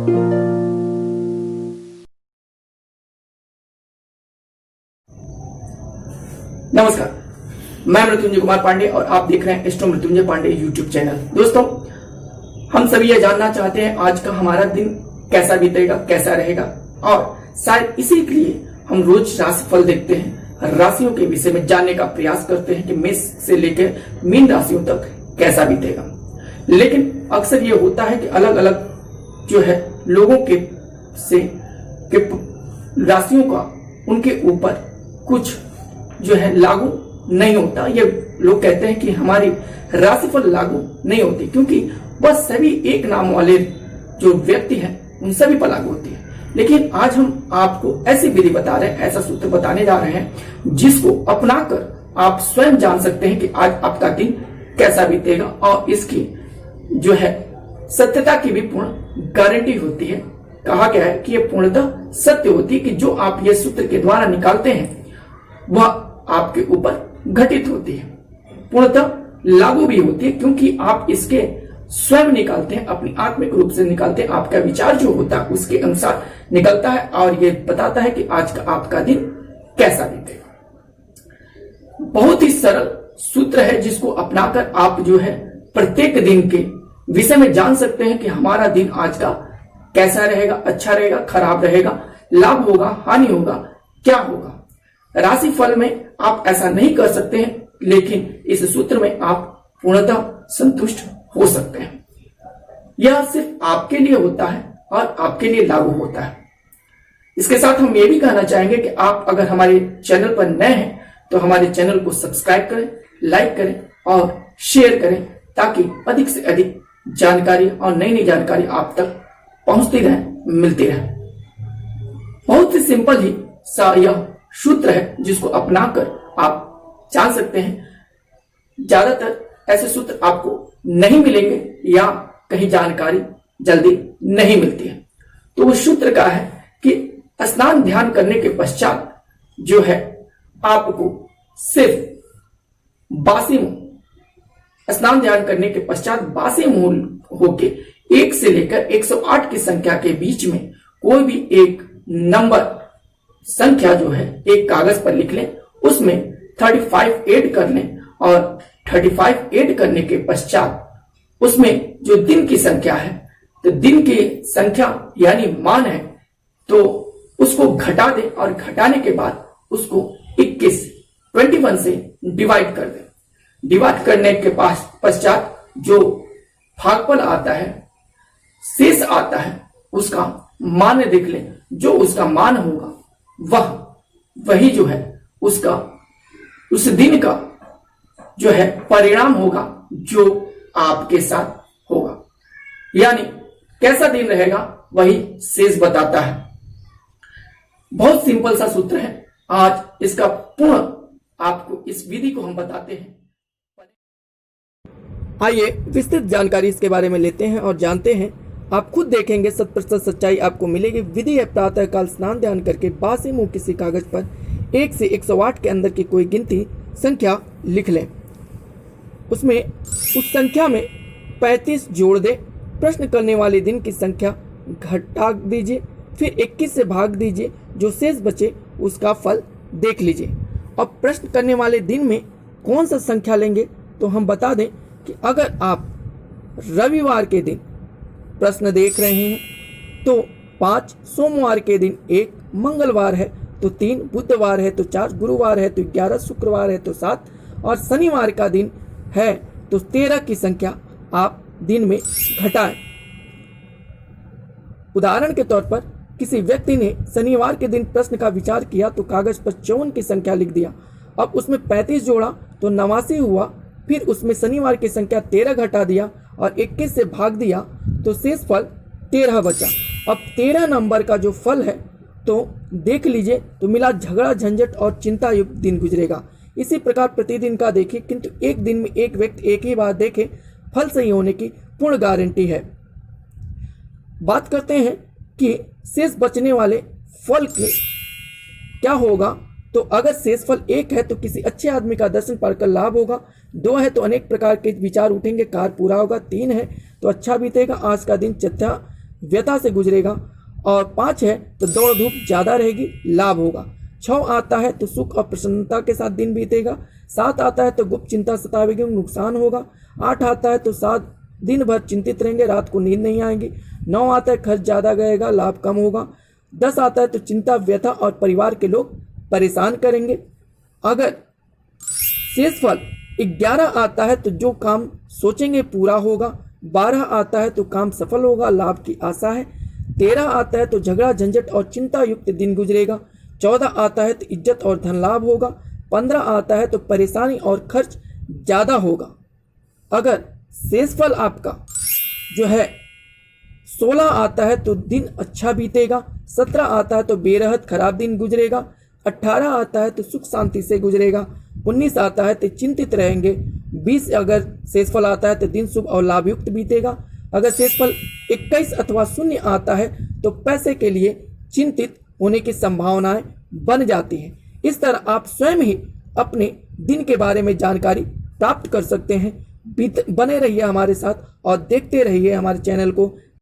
नमस्कार, मैं मृत्युंजय कुमार पांडे और आप देख रहे हैं astro Mrityunjay Pandey YouTube channel. दोस्तों, हम सभी ये जानना चाहते हैं आज का हमारा दिन कैसा बीतेगा, कैसा रहेगा, और शायद इसी के लिए हम रोज राशिफल देखते हैं, राशियों के विषय में जानने का प्रयास करते हैं कि मेष से लेकर मीन राशियों तक कैसा बीतेगा। लेकिन अक्सर ये होता है कि अलग अलग जो है लोगों के राशियों का उनके ऊपर कुछ जो है लागू नहीं होता। ये लोग कहते हैं कि हमारी राशिफल लागू नहीं होती क्योंकि बस सभी एक नाम वाले जो व्यक्ति हैं उन सभी पर लागू होती है। लेकिन आज हम आपको ऐसी विधि बता रहे हैं, ऐसा सूत्र बताने जा रहे हैं जिसको अपनाकर आप स्वयं जान सकते हैं कि आज आपका दिन कैसा बीतेगा, और इसकी जो है सत्यता की भी पूर्ण गारंटी होती है। कहा गया है कि यह पूर्णतः सत्य होती है कि जो आप ये सूत्र के द्वारा निकालते हैं वह आपके ऊपर घटित होती है, पूर्णतः लागू भी होती है, क्योंकि आप इसके स्वयं निकालते हैं, अपनी आत्मिक रूप से निकालते हैं। आपका विचार जो होता है उसके अनुसार निकलता है और ये बताता है कि आज का आपका दिन कैसा बीतेगा। बहुत ही सरल सूत्र है जिसको अपनाकर आप जो है प्रत्येक दिन के विषय में जान सकते हैं कि हमारा दिन आज का कैसा रहेगा, अच्छा रहेगा, खराब रहेगा, लाभ होगा, हानि होगा, क्या होगा। राशिफल में आप ऐसा नहीं कर सकते हैं, लेकिन इस सूत्र में आप पूर्णतः संतुष्ट हो सकते हैं। यह सिर्फ आपके लिए होता है और आपके लिए लागू होता है। इसके साथ हम ये भी कहना चाहेंगे कि आप अगर हमारे चैनल पर नए हैं तो हमारे चैनल को सब्सक्राइब करें, लाइक करें और शेयर करें, ताकि अधिक से अधिक जानकारी और नई नई जानकारी आप तक पहुंचती रहे, मिलती रहे। बहुत ही सिंपल ही सा यह सूत्र है जिसको अपनाकर आप जान सकते हैं। ज्यादातर ऐसे सूत्र आपको नहीं मिलेंगे या कहीं जानकारी जल्दी नहीं मिलती है। तो उस सूत्र का है कि स्नान ध्यान करने के पश्चात जो है आपको सिर्फ बासी मुंह, स्नान ध्यान करने के पश्चात बासी मुंह होके 1 से लेकर 108 की संख्या के बीच में कोई भी एक नंबर संख्या जो है एक कागज पर लिख लें, उसमें 35 ऐड कर लें और 35 ऐड करने के पश्चात उसमें जो दिन की संख्या है, तो दिन की संख्या यानी मान है, तो उसको घटा दें और घटाने के बाद उसको 21 से डिवाइड कर दें। डिवाइड करने के पश्चात जो भागफल आता है, शेष आता है, उसका मान देख लें। जो उसका मान होगा वही जो है उसका उस दिन का जो है परिणाम होगा जो आपके साथ होगा। यानी कैसा दिन रहेगा वही शेष बताता है। बहुत सिंपल सा सूत्र है। आज इसका पूर्ण आपको इस विधि को हम बताते हैं। आइए विस्तृत जानकारी इसके बारे में लेते हैं और जानते हैं। आप खुद देखेंगे 100% सच्चाई आपको मिलेगी। विधि है प्रातः काल स्नान ध्यान करके बासी मुंह किसी कागज पर 1 से 108 के अंदर की कोई गिनती संख्या लिख लें। उसमें उस संख्या में 35 जोड़ दे। प्रश्न करने वाले दिन की संख्या घटा दीजिए, फिर 21 से भाग दीजिए, जो शेष बचे उसका फल देख लीजिए। अब प्रश्न करने वाले दिन में कौन सा संख्या लेंगे, तो हम बता दें कि अगर आप रविवार के दिन प्रश्न देख रहे हैं तो 5, सोमवार के दिन 1, मंगलवार है तो 3, बुधवार है तो 4, गुरुवार है तो 11, शुक्रवार है तो 7 और शनिवार का दिन है तो 13 की संख्या आप दिन में घटाएं। उदाहरण के तौर पर किसी व्यक्ति ने शनिवार के दिन प्रश्न का विचार किया तो कागज पर 54 की संख्या लिख दिया। अब उसमें 35 जोड़ा तो 89 हुआ, फिर उसमें शनिवार की संख्या 13 घटा दिया और 21 से भाग दिया तो शेष फल 13 बचा। अब 13 नंबर का जो फल है तो देख लीजिए, तो मिला झगड़ा झंझट और चिंता युक्त दिन गुजरेगा। इसी प्रकार प्रतिदिन का देखिए, किंतु एक दिन में एक व्यक्ति एक ही बार देखे, फल सही होने की पूर्ण गारंटी है। बात करते हैं कि शेष बचने वाले फल के क्या होगा। तो अगर शेषफल 1 है तो किसी अच्छे आदमी का दर्शन पाकर लाभ होगा, 2 है तो अनेक प्रकार के विचार उठेंगे, कार्य पूरा होगा, 3 है तो अच्छा बीतेगा, आज का दिन चतुर्थ व्यथा से गुजरेगा। और 5 है तो दौड़ धूप ज़्यादा रहेगी, लाभ होगा। 6 आता है तो सुख और प्रसन्नता के साथ दिन बीतेगा। 7 आता है तो गुप्त चिंता सतावेगी, नुकसान होगा। 8 आता है तो 7 दिन भर चिंतित रहेंगे, रात को नींद नहीं आएगी। 9 आता है खर्च ज़्यादा गएगा, लाभ कम होगा। 10 आता है तो चिंता, व्यथा और परिवार के लोग परेशान करेंगे। अगर शेष फल 11 आता है तो जो काम सोचेंगे पूरा होगा। 12 आता है तो काम सफल होगा, लाभ की आशा है। 13 आता है तो झगड़ा झंझट और चिंता युक्त दिन गुजरेगा। 14 आता है तो इज्जत और धन लाभ होगा। 15 आता है तो परेशानी और खर्च ज़्यादा होगा। अगर शेषफल आपका जो है 16 आता है तो दिन अच्छा बीतेगा। 17 आता है तो बेरहद खराब दिन गुजरेगा। 18 आता है तो सुख शांति से गुजरेगा। 19 आता है तो चिंतित रहेंगे। 20 अगर शेषफल आता है तो दिन शुभ और लाभयुक्त बीतेगा। अगर शेषफल 21 अथवा 0 आता है तो पैसे के लिए चिंतित होने की संभावनाएं बन जाती हैं। इस तरह आप स्वयं ही अपने दिन के बारे में जानकारी प्राप्त कर सकते हैं। बने रहिए हमारे साथ और देखते रहिए हमारे चैनल को